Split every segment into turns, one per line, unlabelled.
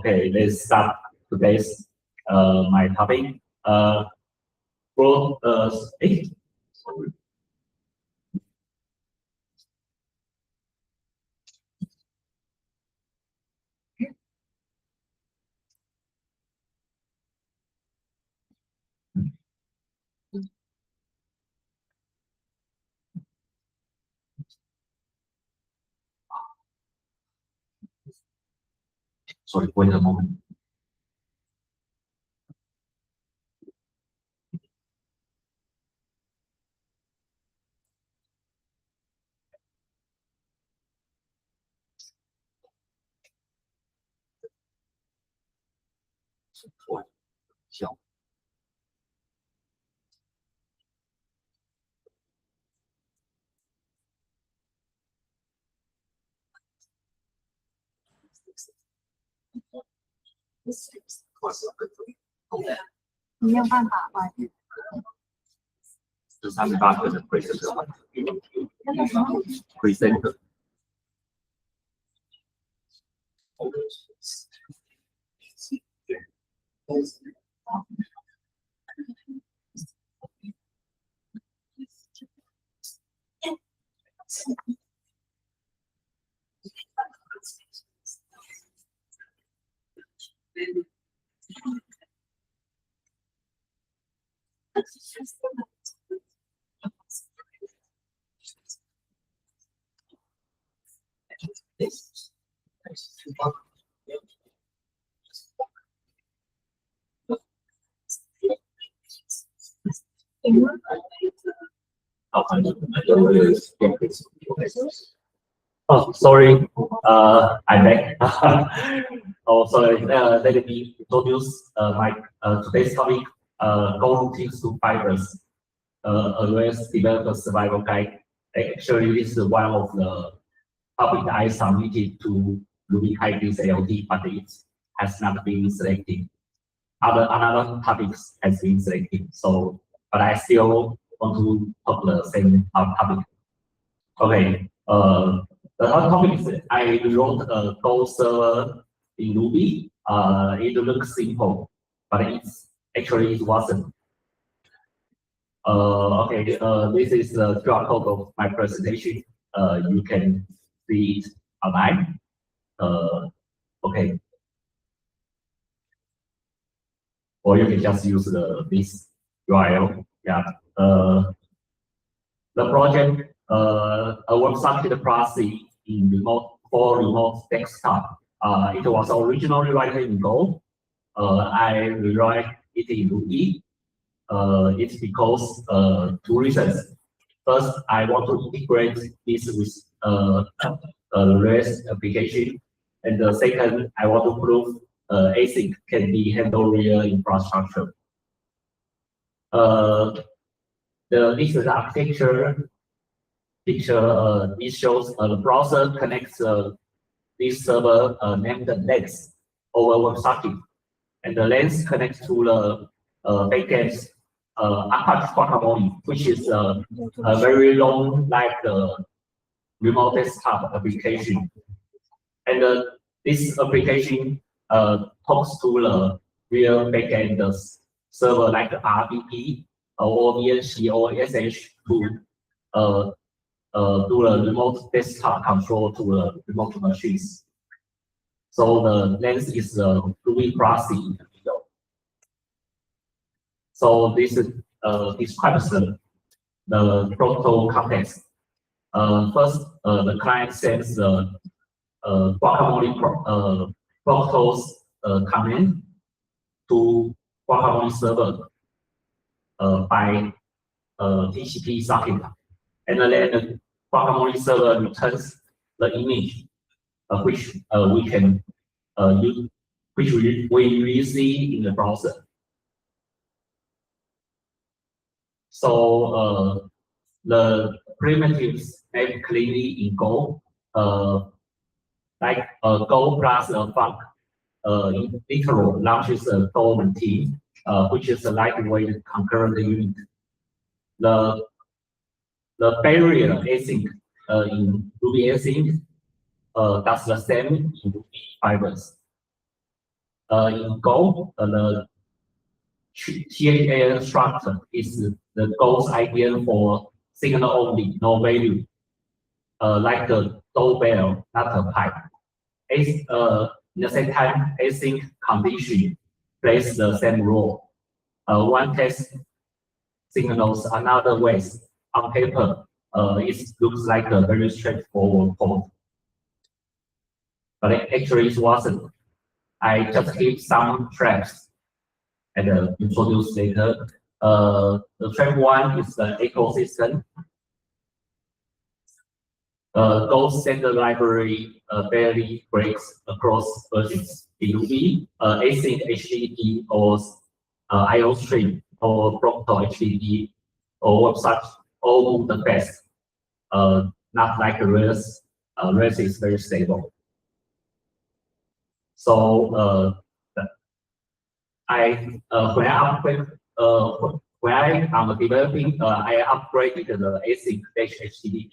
Okay, let's start today's my topic. Sorry, wait a moment. Presenter. Oh, sorry. I'm back. Oh, sorry. Let me introduce my today's topic. Goroutines to fibers. Advanced developer survival guide. Actually, this is one of the topic I submitted to RubyJam LT, but it has not been selected. Another topics has been selected. So, but I still want to talk the same topic. Okay. The other topic is I wrote a Go server in Ruby. It looks simple, but it's actually it wasn't. Okay. This is the QR code of my presentation. You can see it online. Okay. Or you can just use this URL. Yeah. The project, a WebSocket proxy in remote desktop. It was originally written in Go. I rewrite it in Ruby. It's because two reasons. First, I want to integrate this with REST application, and the second, I want to prove async can be handled real infrastructure. This is the architecture picture. It shows the browser connects this server named Lens over WebSocket, and the Lens connects to the backend's Apache guacd, which is a very long like remote desktop application. And this application talks to the real backend server like RDP or VNC or SH to do the remote desktop control to the remote machines. So the Lens is a Ruby proxy in the middle. So this describes the protocol context. First, the client sends the guacamole protocols command to guacamole server by TCP socket, and then the guacamole server returns the image, which we can use, which we see in the browser. So the primitives made clearly in Go, like Go plus a func, literal launches a Goroutine, which is a lightweight concurrent unit. The barrier async in ruby-async does the same in Ruby fibers. In Go, the THAN structure is the Go's idea for signal only, no value, like a doorbell, not a pipe. In the same time, async condition plays the same role. One test signals another ways. On paper, it looks like a very straightforward code, but actually it wasn't. I just hit some traps and introduce later. The trap one is the ecosystem. Go standard library barely breaks across versions. In Ruby, async HTTP or IO stream or Proto HTTP or WebSocket all move the best. Not like Rails. Rails is very stable. So when I'm developing, I upgraded the async HTTP.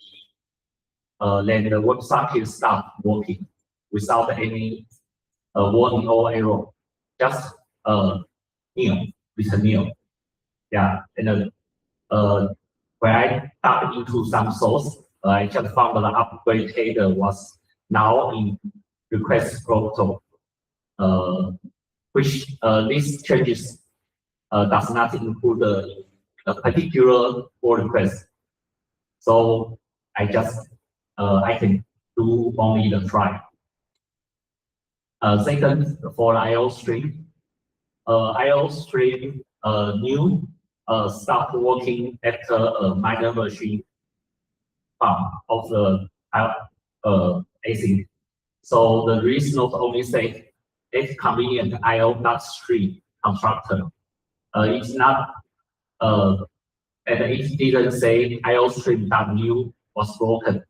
Then the WebSocket stopped working without any warning or error. Just nil with a nil. Yeah, and when I dug into some source, I just found that the upgrade header was now in request protocol, which these changes does not include a particular pull request. So I just I can do only the try. Second, for IO stream, IO stream new stopped working after a minor version of the async. So the release note only say it's convenient IO.stream constructor. It's not and it didn't say IO_stream.new was broken.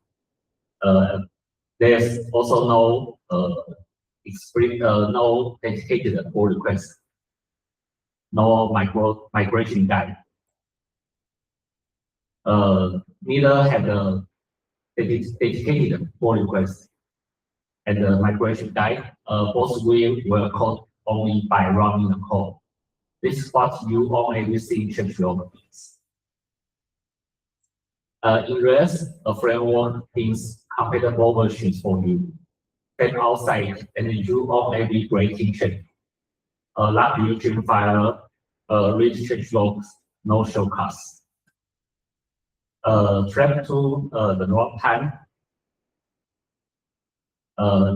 There's also no no dedicated pull request, no migration guide. Neither had a dedicated pull request and the migration guide. Both were called only by running the code. This is what you on everything changelog means. In Rails, a framework means compatible versions for you. Get outside and you on every breaking change. Like RubyJam file, read changelogs, no shortcuts. Track to the runtime.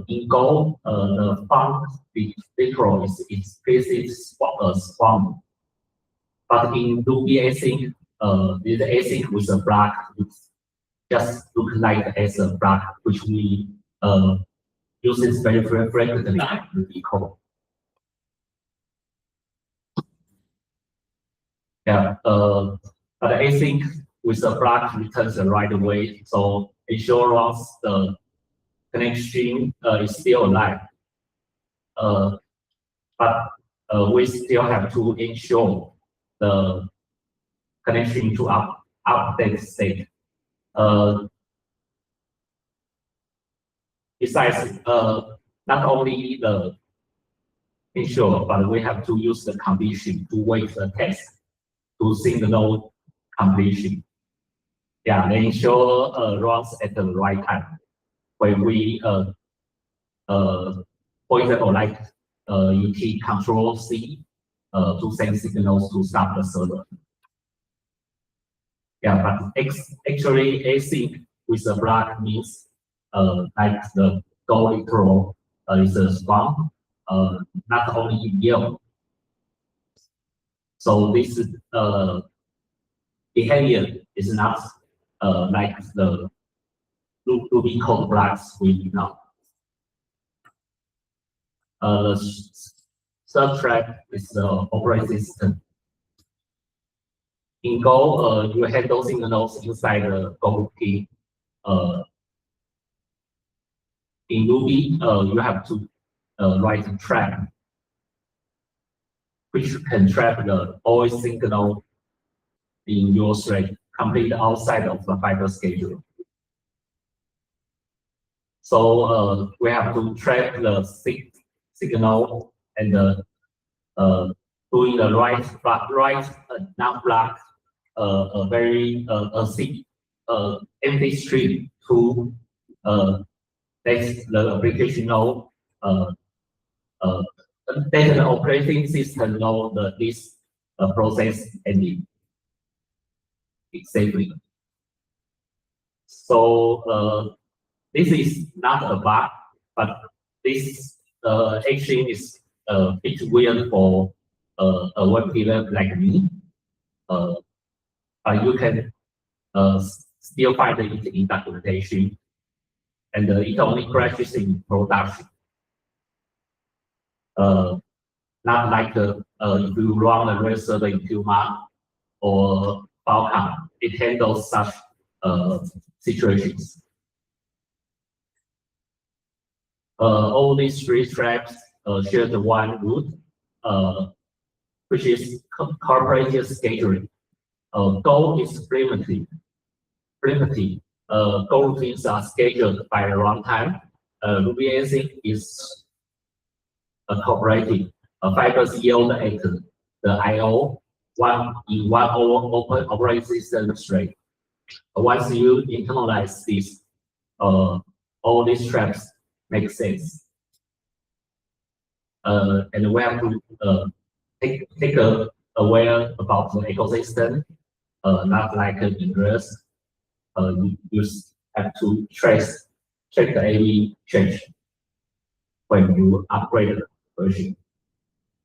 In Go, the font literal is explicit spawn. But in ruby-async, the async with a block just look like as a block, which we uses very frequently in Ruby code. Yeah, but async with a block returns the right away, so ensure once the connection is still alive. But we still have to ensure the connection to update state. Besides, not only the ensure, but we have to use the condition to wait the test to signal completion. Yeah, the ensure runs at the right time. When we, for example, like you key Control C to send signals to stop the server. Yeah, but actually async with a block means like the Go literal is a spawn, not only in yellow. So this behavior is not like the Ruby code blocks we know. The third track is the operating system. In Go, you handle signals inside the Goroutine. In Ruby, you have to write a track, which can track the all signal in your thread, complete outside of the fiber schedule. So we have to track the signal and doing the right nav block a very empty string to let the application know let the operating system know this process ending safely. So this is not a bug, but this action is a bit weird for a web developer like me. But you can still find it in documentation, and it only crashes in production. Not like if you run a REST server in Puma or Falcon, it handles such situations. All these three tracks share the one root, which is cooperative scheduling. Go is Preemptive. Goroutines are scheduled by runtime. ruby-async is cooperative. Fibers yield at the I/O in one open operating system thread. Once you internalize this, all these traps make sense. And we have to take aware about the ecosystem, not like in REST. You have to check the AV change when you upgrade the version,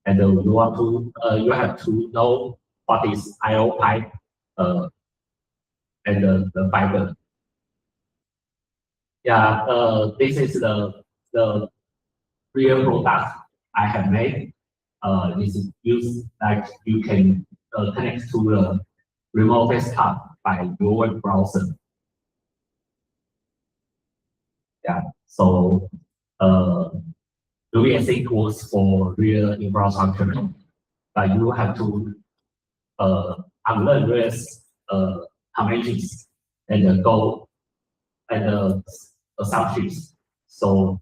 and you have to know what is I/O pipe and the fiber. Yeah, this is the real product I have made. This is used like you can connect to the remote desktop by your web browser. Yeah, so ruby-async works for real infrastructure, but you have to unlearn REST conventions and Go and assumptions. So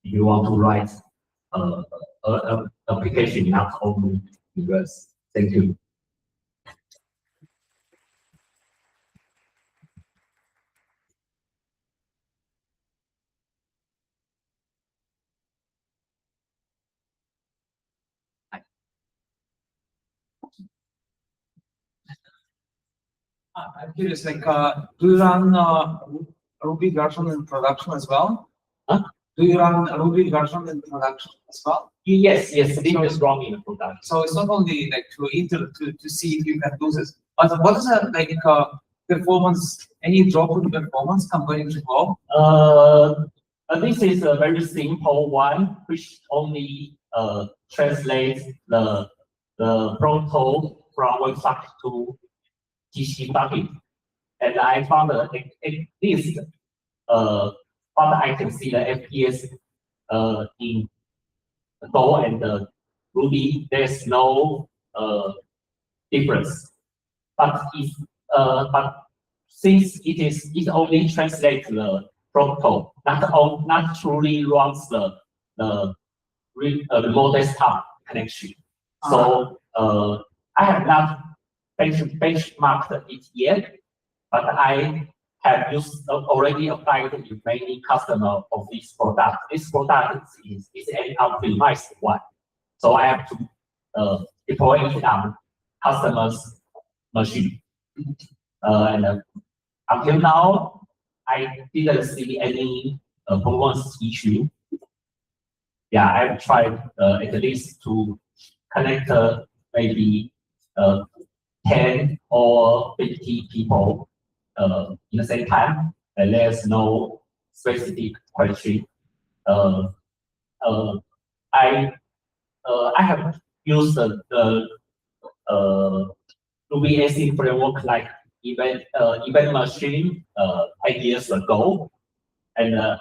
if you want to write an application not only in REST. Thank you.
I'm curious, like, do you run Ruby version in production as well?
Huh?
Do you run Ruby version in production as well?
Yes, this is wrong in production.
So it's not only like to see if you can do this, but what is a like performance? Any drop in performance comparing to Go?
This is a very simple one, which only translates the protocol from WebSocket to GC bucket, and I found at least what I can see the FPS in Go and Ruby, there's no difference. But since it only translates the protocol, not truly runs the remote desktop connection. So I have not benchmarked it yet, but I have already applied in many customers of this product. This product is an optimized one, so I have to deploy it on customers' machine. And until now, I didn't see any performance issue. Yeah, I've tried at least to connect maybe 10 or 50 people in the same time, and there's no specific question. I have used the ruby-async framework like event machine 8 years ago, and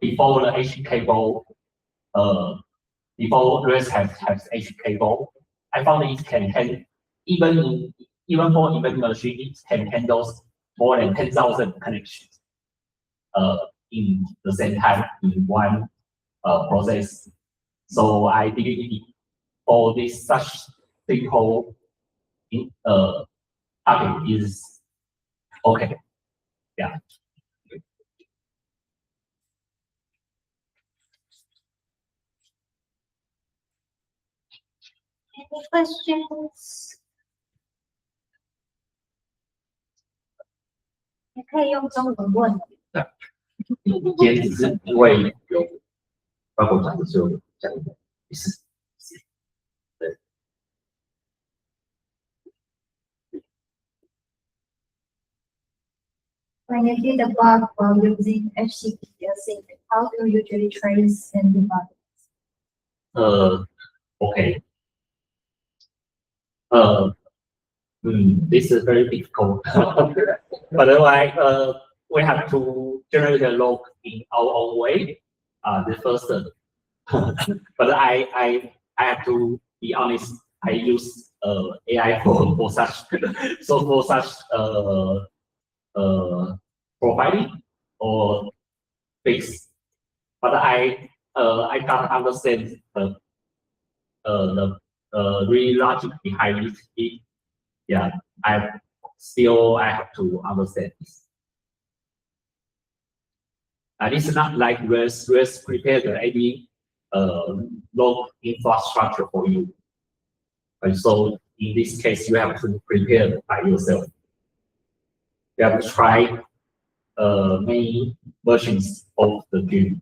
before the H cable, before REST has H cable, I found it can handle even for event machine, it can handle more than 10,000 connections in the same time in one process. So I believe all this such simple target is okay. Yeah.
Any questions? 你可以用中文问。
今天只是因为有包括讲的时候讲的意思。对。
When you did debug while using HTTP-async, how do you usually trace and debug?
Okay. This is very difficult. But we have to generate a log in our own way. The first, but I have to be honest. I use AI for such so for such profiling or fix. But I can't understand the real logic behind it. Yeah, I have to understand this. This is not like REST prepared any log infrastructure for you. And so in this case, you have to prepare by yourself. You have to try many versions of the build.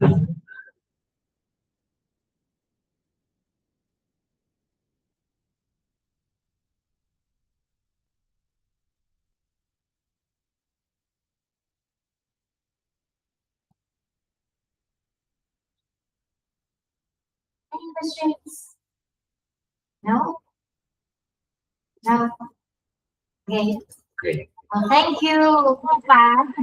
Any questions? No? No? Okay.
Okay.
Well, thank you, Mufan.